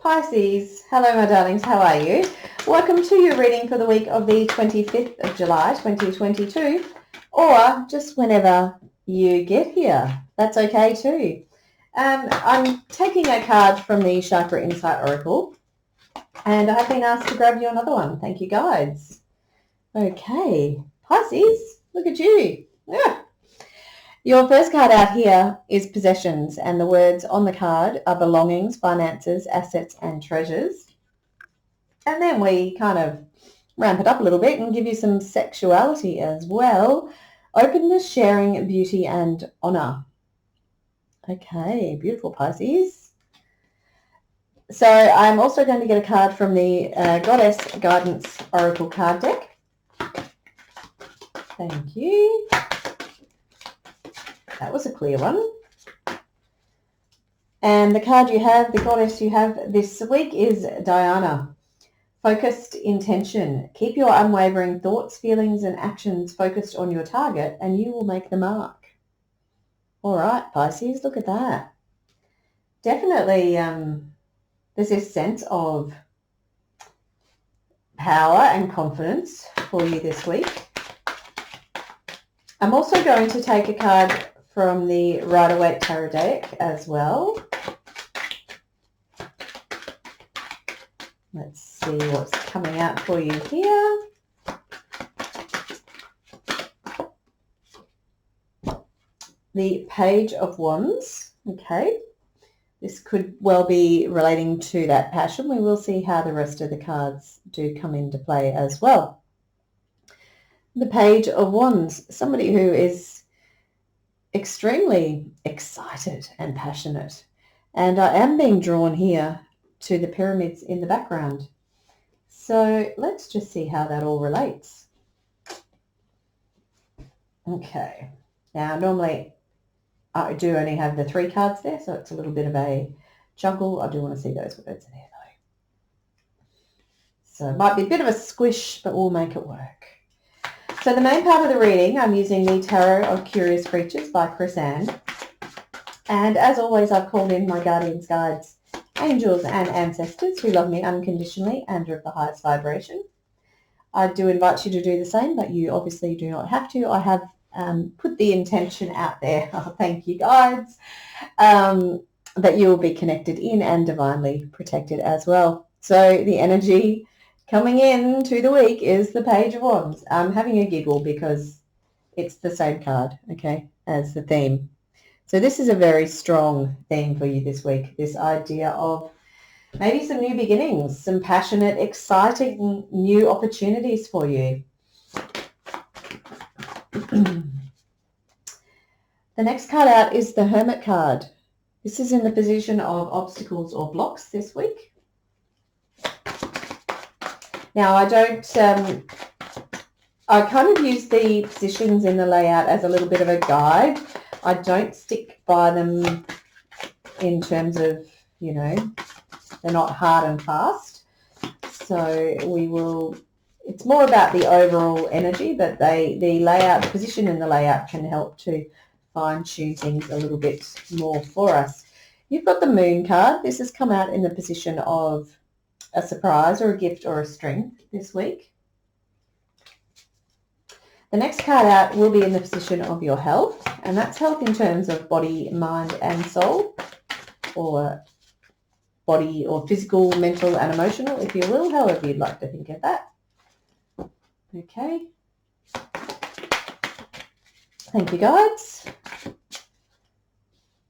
Pisces, hello my darlings, how are you? Welcome to your reading for the week of the 25th of July 2022, or just whenever you get here. That's okay too. I'm taking a card from the Chakra Insight Oracle, and I have been asked to grab you another one. Thank you, guides. Okay, Pisces, look at you. Yeah. Your first card out here is possessions, and the words on the card are belongings, finances, assets, and treasures. And then we kind of ramp it up a little bit and give you some sexuality as well. Openness, sharing, beauty, and honor. Okay, beautiful, Pisces. So I'm also going to get a card from the Goddess Guidance Oracle card deck. Thank you. That was a clear one. And the card you have, the goddess you have this week is Diana. Focused intention. Keep your unwavering thoughts, feelings, and actions focused on your target, and you will make the mark. All right, Pisces, look at that. Definitely there's this sense of power and confidence for you this week. I'm also going to take a card from the Rider-Waite tarot deck as well. Let's see what's coming out for you here. The Page of Wands. Okay. This could well be relating to that passion. We will see how the rest of the cards do come into play as well. The Page of Wands. Somebody who is extremely excited and passionate. And I am being drawn here to the pyramids in the background. So let's just see how that all relates. Okay. Now, normally I do only have the 3 cards there, so it's a little bit of a juggle. I do want to see those words there, though. So it might be a bit of a squish, but we'll make it work. So the main part of the reading, I'm using the Tarot of Curious Creatures by Chris Ann. And as always, I've called in my guardians, guides, angels, and ancestors who love me unconditionally and are of the highest vibration. I do invite you to do the same, but you obviously do not have to. I have put the intention out there. Oh, thank you, guides, that you will be connected in and divinely protected as well. So the energy coming in to the week is the Page of Wands. I'm having a giggle because it's the same card, okay, as the theme. So this is a very strong theme for you this week, this idea of maybe some new beginnings, some passionate, exciting new opportunities for you. The next card out is the Hermit card. This is in the position of obstacles or blocks this week. Now, I kind of use the positions in the layout as a little bit of a guide. I don't stick by them in terms of, they're not hard and fast. So it's more about the overall energy, but the layout, the position in the layout can help to fine-tune things a little bit more for us. You've got the Moon card. This has come out in the position of a surprise or a gift or a strength this week. The next card out will be in the position of your health, and that's health in terms of body, mind, and soul, or body or physical, mental, and emotional, if you will, however you'd like to think of that. Okay. Thank you, guides.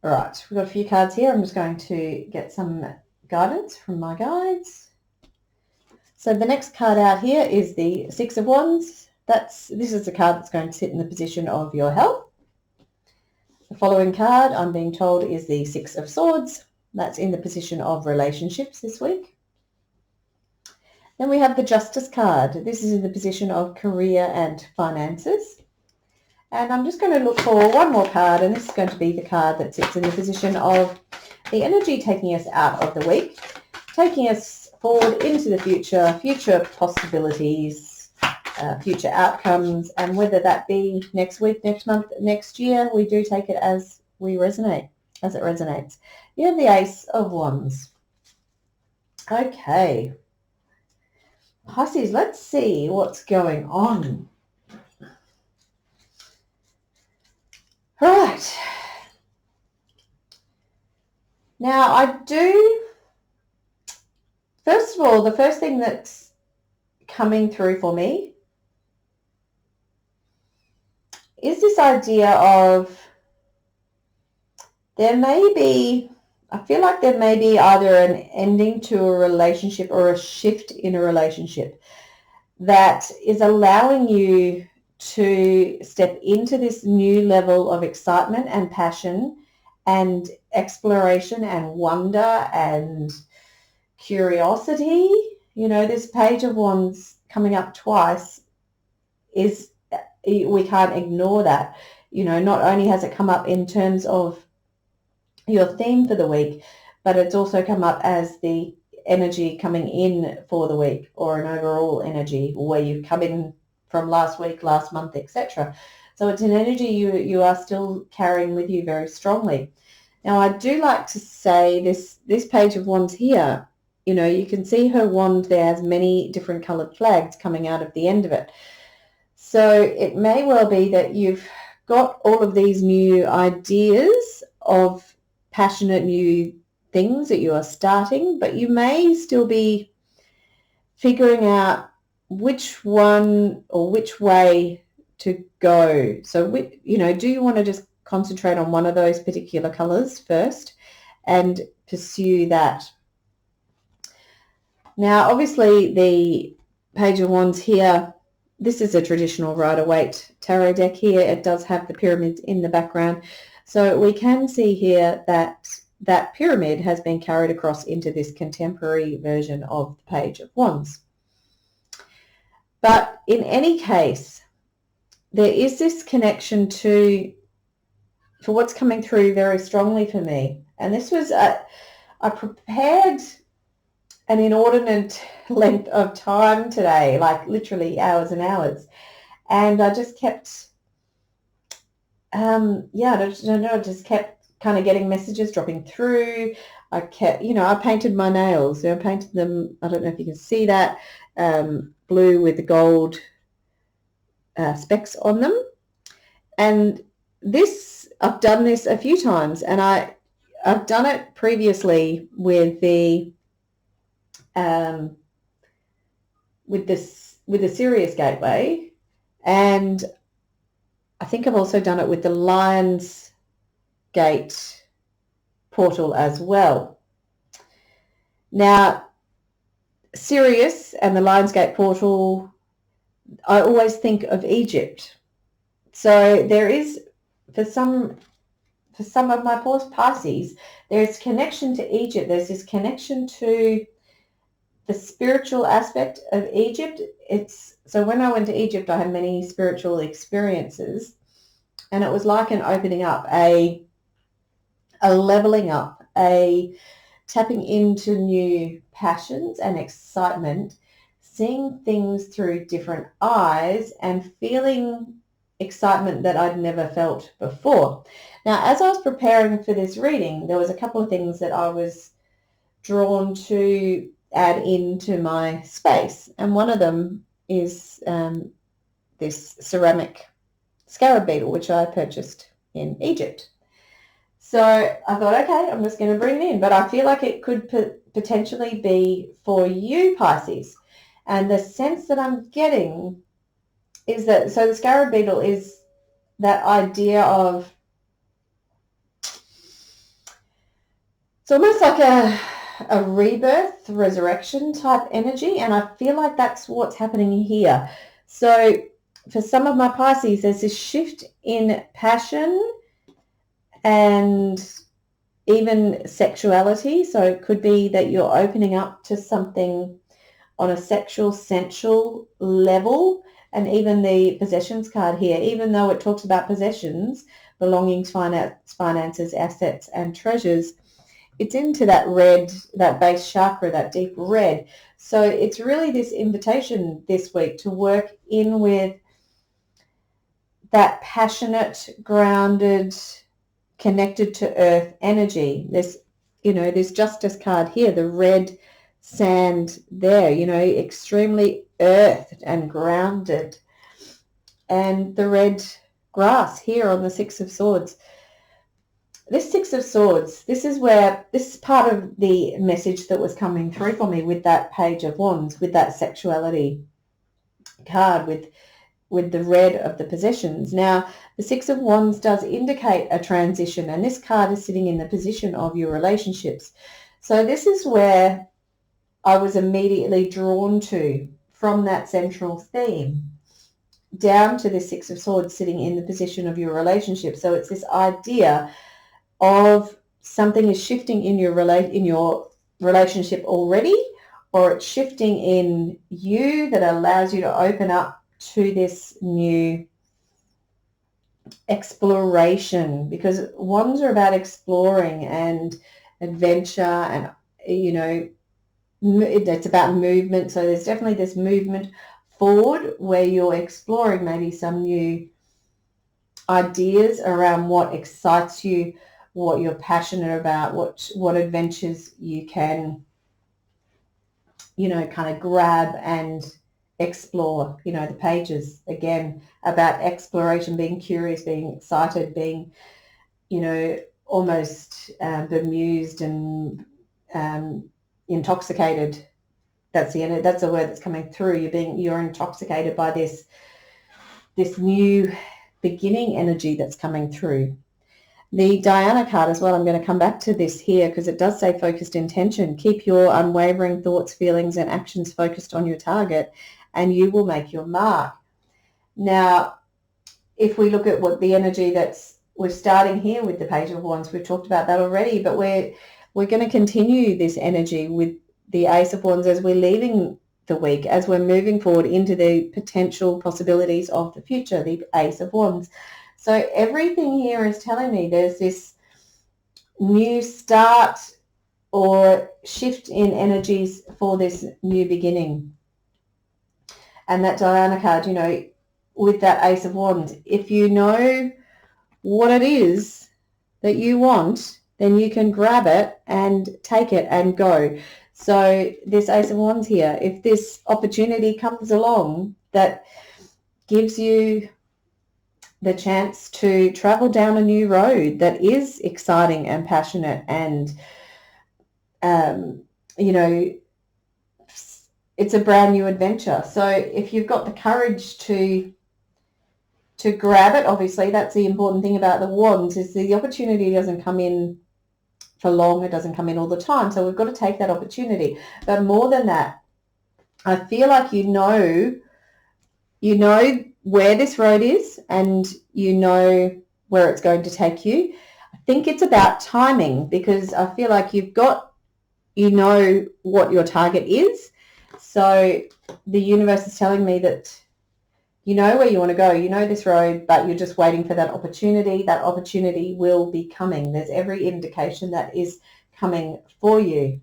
All right, we've got a few cards here. I'm just going to get some guidance from my guides. So the next card out here is the Six of Wands. This is the card that's going to sit in the position of your health. The following card, I'm being told, is the Six of Swords. That's in the position of relationships this week. Then we have the Justice card. This is in the position of career and finances. And I'm just going to look for one more card, and this is going to be the card that sits in the position of the energy taking us out of the week, taking us forward into the future possibilities, future outcomes, and whether that be next week, next month, next year, we do take it as it resonates. You have the Ace of Wands. Okay. Pisces, let's see what's going on. Right. Now, first of all, the first thing that's coming through for me is this idea of I feel like there may be either an ending to a relationship or a shift in a relationship that is allowing you to step into this new level of excitement and passion and exploration and wonder and curiosity. You know, this Page of Wands coming up twice we can't ignore that. You know, not only has it come up in terms of your theme for the week, but it's also come up as the energy coming in for the week, or an overall energy where you've come in from last week, last month, etc. So it's an energy you are still carrying with you very strongly. Now, I do like to say this Page of Wands here, you know, you can see her wand there has many different coloured flags coming out of the end of it. So it may well be that you've got all of these new ideas of passionate new things that you are starting, but you may still be figuring out which one or which way to go. So, you know, do you want to just concentrate on one of those particular colors first and pursue that? Now, obviously, the Page of Wands here, this is a traditional Rider-Waite tarot deck here. It does have the pyramids in the background. So we can see here that that pyramid has been carried across into this contemporary version of the Page of Wands. But in any case, there is this connection for what's coming through very strongly for me. And this was, I prepared an inordinate length of time today, like literally hours and hours. And I just kept, I just kept kind of getting messages dropping through. I kept, I painted my nails. I painted them, I don't know if you can see that, blue with the gold specks on them. And I've done this a few times, and I've done it previously with the Sirius Gateway, and I think I've also done it with the Lions Gate portal as well. Now, Sirius and the Lions Gate portal, I always think of Egypt. So there is, for some of my Pisces, there's connection to Egypt. There's this connection to the spiritual aspect of Egypt. So when I went to Egypt, I had many spiritual experiences, and it was like an opening up, a leveling up, a tapping into new passions and excitement, seeing things through different eyes and feeling excitement that I'd never felt before. Now, as I was preparing for this reading, there was a couple of things that I was drawn to add into my space, and one of them is this ceramic scarab beetle, which I purchased in Egypt. So I thought, okay, I'm just going to bring it in, but I feel like it could potentially be for you, Pisces. And the sense that I'm getting is that, so the scarab beetle is that idea of, it's almost like a rebirth, resurrection type energy, and I feel like that's what's happening here. So for some of my Pisces, there's this shift in passion and even sexuality. So it could be that you're opening up to something on a sexual, sensual level. And even the possessions card here, even though it talks about possessions, belongings, finances, assets, and treasures, it's into that red, that base chakra, that deep red. So it's really this invitation this week to work in with that passionate, grounded, connected to earth energy. This, this justice card here, the red sand there, you know, extremely earthed and grounded. And the red grass here on the Six of Swords. This Six of Swords, this is part of the message that was coming through for me with that Page of Wands, with that sexuality card, with the red of the possessions. Now, the Six of Wands does indicate a transition, and this card is sitting in the position of your relationships. So this is where I was immediately drawn to from that central theme down to the Six of Swords sitting in the position of your relationship. So it's this idea of something is shifting in your relationship already, or it's shifting in you that allows you to open up to this new exploration, because wands are about exploring and adventure, and you know, it's about movement. So there's definitely this movement forward where you're exploring maybe some new ideas around what excites you, what you're passionate about, what adventures you can, you know, kind of grab and explore. You know, the pages again about exploration, being curious, being excited, being, you know, almost bemused and intoxicated. That's the word that's coming through. You're intoxicated by this new beginning energy that's coming through. The Diana card as well, I'm going to come back to this here because it does say focused intention. Keep your unwavering thoughts, feelings, and actions focused on your target, and you will make your mark. Now, if we look at what the energy we're starting here with the Page of Wands, we've talked about that already, but we're going to continue this energy with the Ace of Wands as we're leaving the week, as we're moving forward into the potential possibilities of the future, the Ace of Wands. So everything here is telling me there's this new start or shift in energies for this new beginning. And that Diana card, you know, with that Ace of Wands, if you know what it is that you want, then you can grab it and take it and go. So this Ace of Wands here, if this opportunity comes along that gives you the chance to travel down a new road that is exciting and passionate and, you know, it's a brand new adventure. So if you've got the courage to grab it, obviously that's the important thing about the wands, is the opportunity doesn't come in for long. It doesn't come in all the time. So we've got to take that opportunity. But more than that, I feel like you know where this road is and you know where it's going to take you. I think it's about timing, because I feel like you know what your target is. So the universe is telling me that you know where you want to go, you know this road, but you're just waiting for that opportunity. That opportunity will be coming. There's every indication that is coming for you.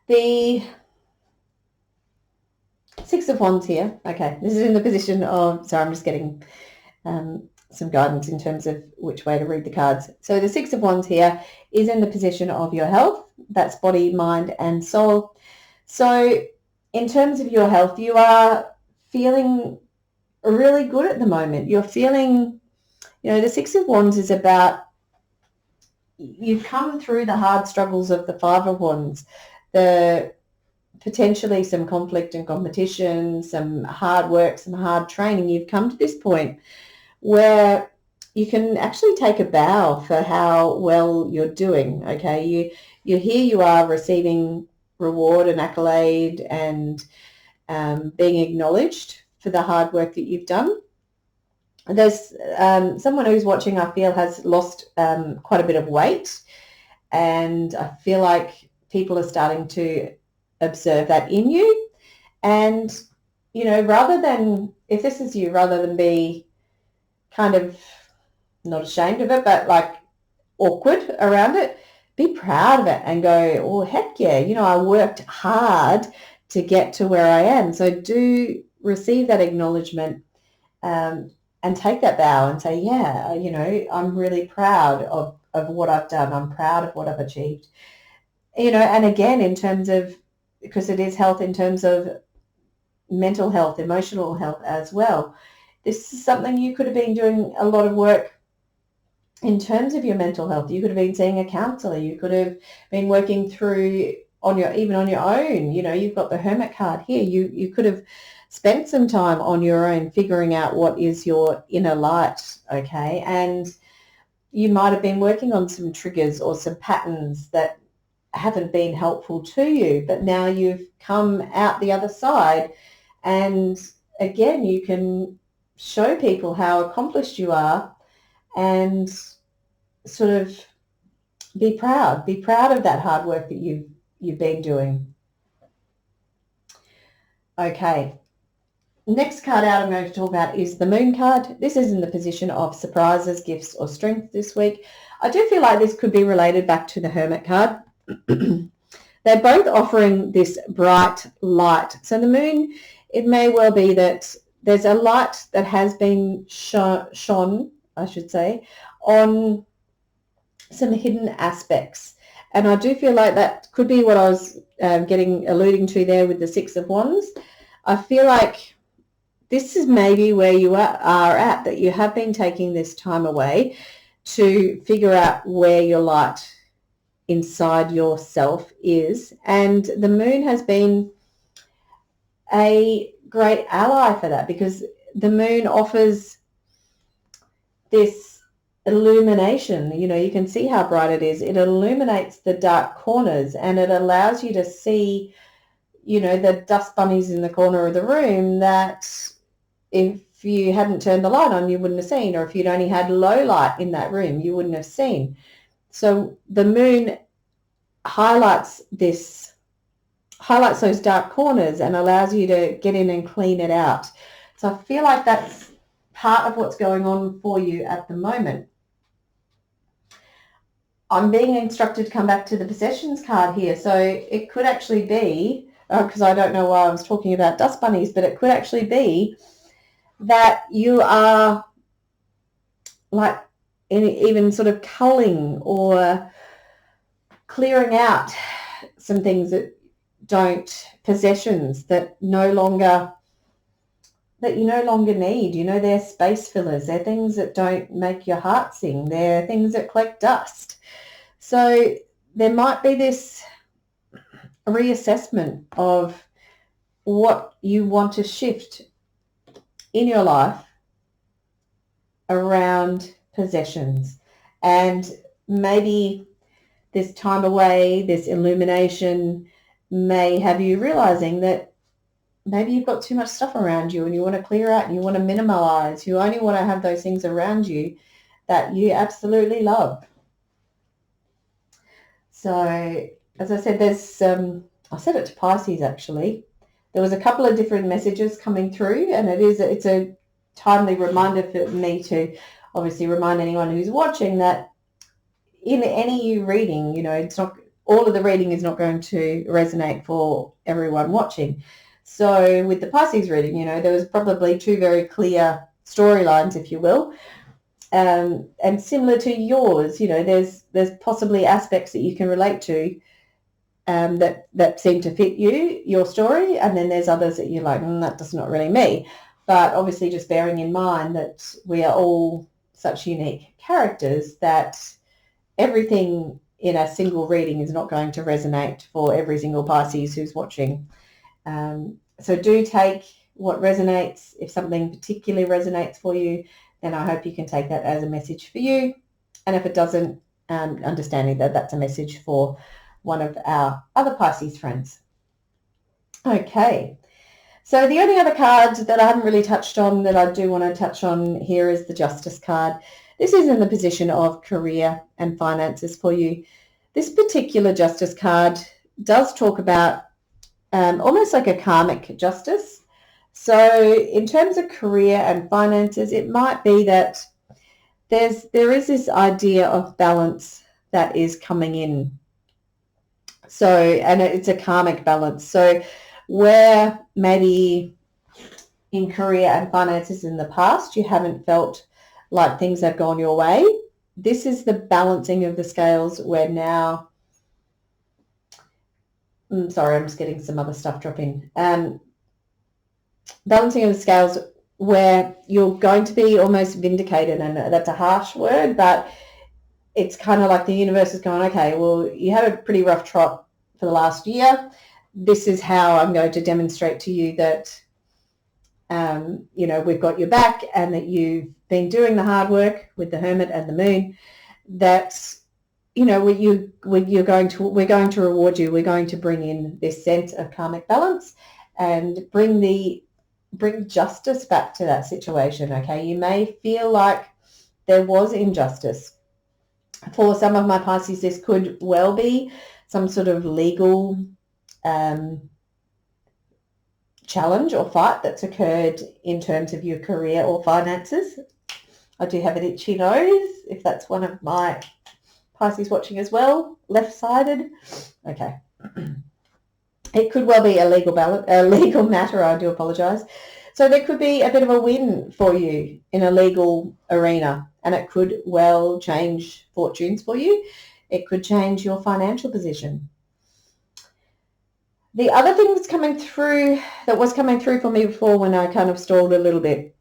The Six of Wands here. Okay, this is in the position of, sorry, I'm just getting some guidance in terms of which way to read the cards. So the Six of Wands here is in the position of your health. That's body, mind, and soul. So in terms of your health, you are feeling really good at the moment. You're feeling, you know, the Six of Wands is about, you've come through the hard struggles of the Five of Wands, the potentially some conflict and competition, some hard work, some hard training. You've come to this point where you can actually take a bow for how well you're doing. Okay, you are receiving reward and accolade and being acknowledged for the hard work that you've done. There's someone who's watching, I feel, has lost quite a bit of weight, and I feel like people are starting to observe that in you. And, you know, rather than, if this is you, rather than be kind of not ashamed of it, but like awkward around it, be proud of it and go, oh, heck yeah, you know, I worked hard to get to where I am. So do receive that acknowledgement and take that bow and say, yeah, you know, I'm really proud of what I've done. I'm proud of what I've achieved. and again, in terms of, because it is health in terms of mental health, emotional health as well. This is something you could have been doing a lot of work in terms of your mental health. You could have been seeing a counselor. You could have been working through even on your own. You've got the Hermit card here. You could have spent some time on your own figuring out what is your inner light, okay? And you might have been working on some triggers or some patterns that haven't been helpful to you, but now you've come out the other side, and again, you can show people how accomplished you are and sort of be proud of that hard work that you've been doing. Okay, next card out I'm going to talk about is the Moon card. This is in the position of surprises, gifts, or strength this week. I do feel like this could be related back to the Hermit card. They're both offering this bright light. So the Moon, it may well be that there's a light that has been shone, I should say, on some hidden aspects. And I do feel like that could be what I was alluding to there with the Six of Wands. I feel like this is maybe where you are at, that you have been taking this time away to figure out where your light inside yourself is. And the Moon has been a great ally for that, because the Moon offers this illumination. You can see how bright it is. It illuminates the dark corners, and it allows you to see, the dust bunnies in the corner of the room that if you hadn't turned the light on, you wouldn't have seen, or if you'd only had low light in that room, you wouldn't have seen. So the Moon highlights those dark corners and allows you to get in and clean it out. So I feel like that's part of what's going on for you at the moment. I'm being instructed to come back to the possessions card here. So it could actually be, because I don't know why I was talking about dust bunnies, but it could actually be that you are like even sort of culling or clearing out some things possessions that you no longer need. They're space fillers. They're things that don't make your heart sing. They're things that collect dust. So there might be this reassessment of what you want to shift in your life around possessions. And maybe this time away, this illumination may have you realizing that maybe you've got too much stuff around you and you want to clear out and you want to minimize. You only want to have those things around you that you absolutely love. So, as I said, there's I said it to Pisces actually. There was a couple of different messages coming through, and it's a timely reminder for me to obviously remind anyone who's watching that in any reading, it's not, all of the reading is not going to resonate for everyone watching. So with the Pisces reading, there was probably two very clear storylines, if you will. And similar to yours, there's possibly aspects that you can relate to that seem to fit your story, and then there's others that you're like, that's not really me. But obviously just bearing in mind that we are all such unique characters that everything in a single reading is not going to resonate for every single Pisces who's watching. So do take what resonates. If something particularly resonates for you, then I hope you can take that as a message for you. And if it doesn't, understanding that that's a message for one of our other Pisces friends. Okay. So the only other card that I haven't really touched on that I do want to touch on here is the Justice card. This is in the position of career and finances for you. This particular Justice card does talk about almost like a karmic justice. So in terms of career and finances, it might be that there is this idea of balance that is coming in. So, and it's a karmic balance. So where maybe in career and finances in the past you haven't felt like things have gone your way, this is the balancing of the scales where now sorry, I'm just getting some other stuff drop in. Balancing of the scales, where you're going to be almost vindicated, and that's a harsh word, but it's kind of like the universe is going, okay, well, you had a pretty rough trot for the last year. This is how I'm going to demonstrate to you that, we've got your back, and that you've been doing the hard work with the Hermit and the Moon, that, we're going to reward you. We're going to bring in this sense of karmic balance and bring justice back to that situation, okay? You may feel like there was injustice. For some of my Pisces, this could well be some sort of legal challenge or fight that's occurred in terms of your career or finances. I do have an itchy nose, if that's one of my Pisces watching as well, left-sided. Okay. It could well be a legal matter, I do apologise. So there could be a bit of a win for you in a legal arena, and it could well change fortunes for you. It could change your financial position. The other thing that was coming through for me before, when I kind of stalled a little bit,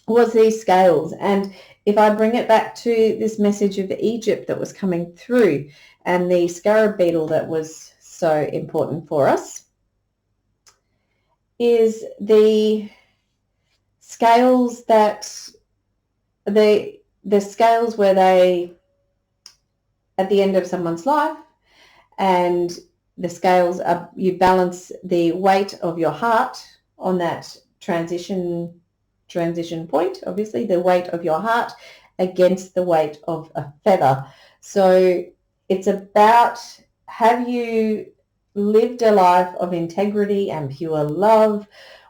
was these scales. And if I bring it back to this message of Egypt that was coming through, and the scarab beetle that was so important for us, is the scales the scales where they, at the end of someone's life, and the scales are, you balance the weight of your heart on that transition point, obviously the weight of your heart against the weight of a feather. So it's about, have you lived a life of integrity and pure love,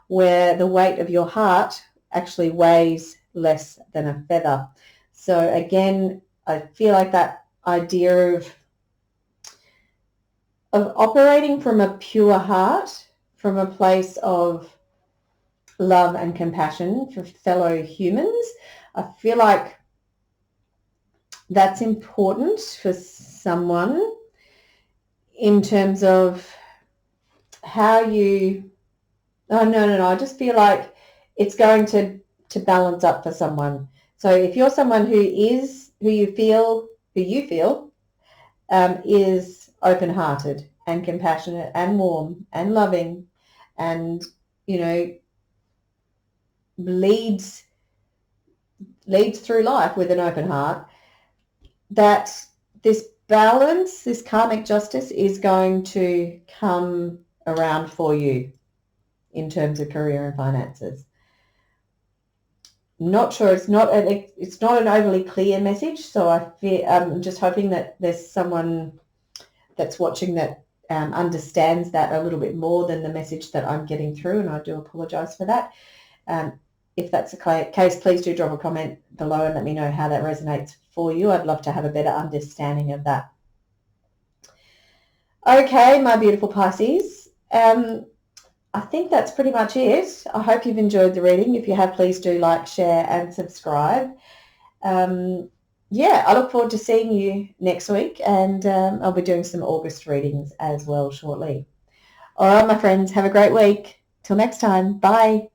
where the weight of your heart actually weighs less than a feather. So again, I feel like that idea of operating from a pure heart, from a place of love and compassion for fellow humans, I feel like that's important for someone in terms of how you, I just feel like it's going to balance up for someone. So if you're someone who you feel is open-hearted and compassionate and warm and loving, and leads through life with an open heart, that this balance, this karmic justice, is going to come around for you in terms of career and finances. Not sure, it's not an overly clear message, so I'm just hoping that there's someone that's watching that understands that a little bit more than the message that I'm getting through, and I do apologise for that. If that's the case, please do drop a comment below and let me know how that resonates for you. I'd love to have a better understanding of that. Okay, my beautiful Pisces. I think that's pretty much it. I hope you've enjoyed the reading. If you have, please do like, share and subscribe. I look forward to seeing you next week, and I'll be doing some August readings as well shortly. All right, my friends, have a great week. Till next time. Bye.